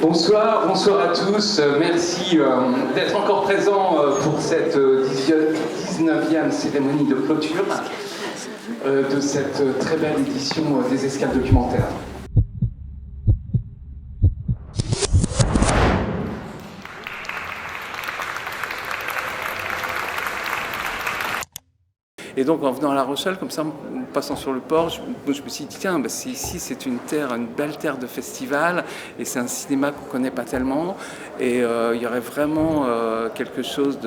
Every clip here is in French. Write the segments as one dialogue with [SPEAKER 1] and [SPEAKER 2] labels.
[SPEAKER 1] Bonsoir à tous. Merci d'être encore présents pour cette 19e cérémonie de clôture de cette très belle édition des Escales documentaires. Et donc en venant à La Rochelle, comme ça, en passant sur le port, je me suis dit, tiens, ici c'est une belle terre de festival, et c'est un cinéma qu'on ne connaît pas tellement, et il y aurait vraiment quelque chose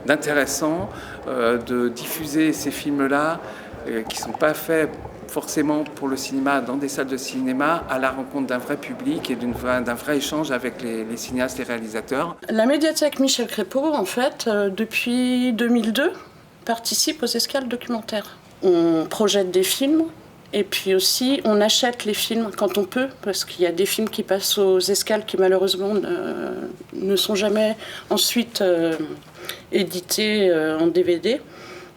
[SPEAKER 1] d'intéressant de diffuser ces films-là, qui ne sont pas faits forcément pour le cinéma, dans des salles de cinéma, à la rencontre d'un vrai public et d'un vrai échange avec les cinéastes et réalisateurs.
[SPEAKER 2] La médiathèque Michel Crépeau, en fait, depuis 2002, participe aux escales documentaires. On projette des films et puis aussi on achète les films quand on peut, parce qu'il y a des films qui passent aux escales qui malheureusement ne sont jamais ensuite édités en DVD.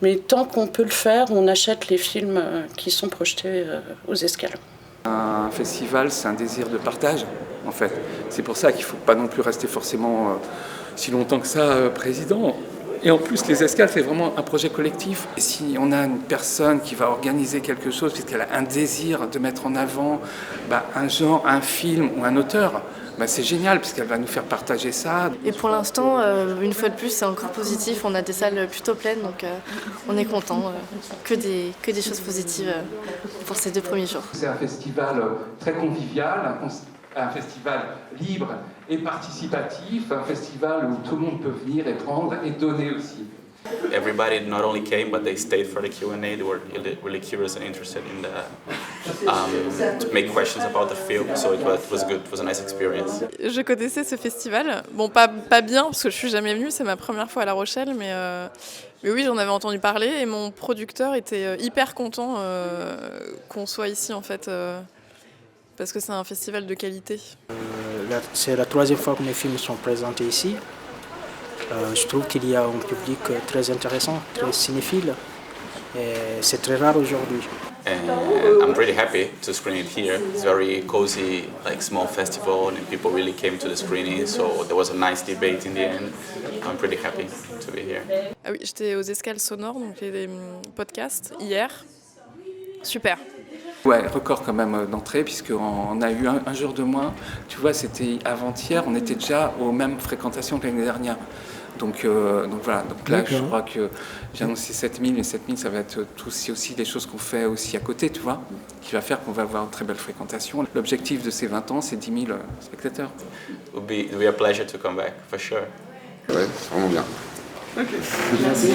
[SPEAKER 2] Mais tant qu'on peut le faire, on achète les films qui sont projetés aux escales.
[SPEAKER 1] Un festival, c'est un désir de partage, en fait. C'est pour ça qu'il ne faut pas non plus rester forcément si longtemps que ça président. Et en plus, les escales, c'est vraiment un projet collectif. Et si on a une personne qui va organiser quelque chose, puisqu'elle a un désir de mettre en avant un genre, un film ou un auteur, c'est génial, puisqu'elle va nous faire partager ça.
[SPEAKER 3] Et pour l'instant, une fois de plus, c'est encore positif. On a des salles plutôt pleines, donc on est content. Que des choses positives pour ces 2 premiers jours.
[SPEAKER 1] C'est un festival très convivial, un festival libre et participatif, un festival où tout le monde peut venir et prendre et donner aussi.
[SPEAKER 4] Everybody not only came, but they stayed for the Q&A. They were really curious and interested in to make questions about the film. So it was good. It was a nice experience.
[SPEAKER 5] Je connaissais ce festival. Bon, pas bien parce que je suis jamais venue. C'est ma première fois à La Rochelle, mais oui, j'en avais entendu parler et mon producteur était hyper content qu'on soit ici en fait. Parce que c'est un festival de qualité.
[SPEAKER 6] C'est la 3e fois que mes films sont présentés ici. Je trouve qu'il y a un public très intéressant, très cinéphile. Et c'est très rare aujourd'hui.
[SPEAKER 4] And I'm really happy to screen it here. It's very cozy, like small festival, and people really came to the screening. So there was a nice debate in the end. I'm pretty happy to be here.
[SPEAKER 5] Ah oui, j'étais aux Escales sonores, donc les podcasts, hier. Super.
[SPEAKER 1] Ouais, record quand même d'entrée, puisqu'on a eu un jour de moins. Tu vois, c'était avant-hier, on était déjà aux mêmes fréquentations que l'année dernière. Donc voilà, donc là je crois que j'ai annoncé 7000, mais 7000 ça va être aussi des choses qu'on fait aussi à côté, tu vois, qui va faire qu'on va avoir une très belle fréquentation. L'objectif de ces 20 ans, c'est 10 000 spectateurs.
[SPEAKER 4] It will be a pleasure to come back, for sure.
[SPEAKER 7] Ouais, c'est vraiment bien.
[SPEAKER 1] Ok. Merci.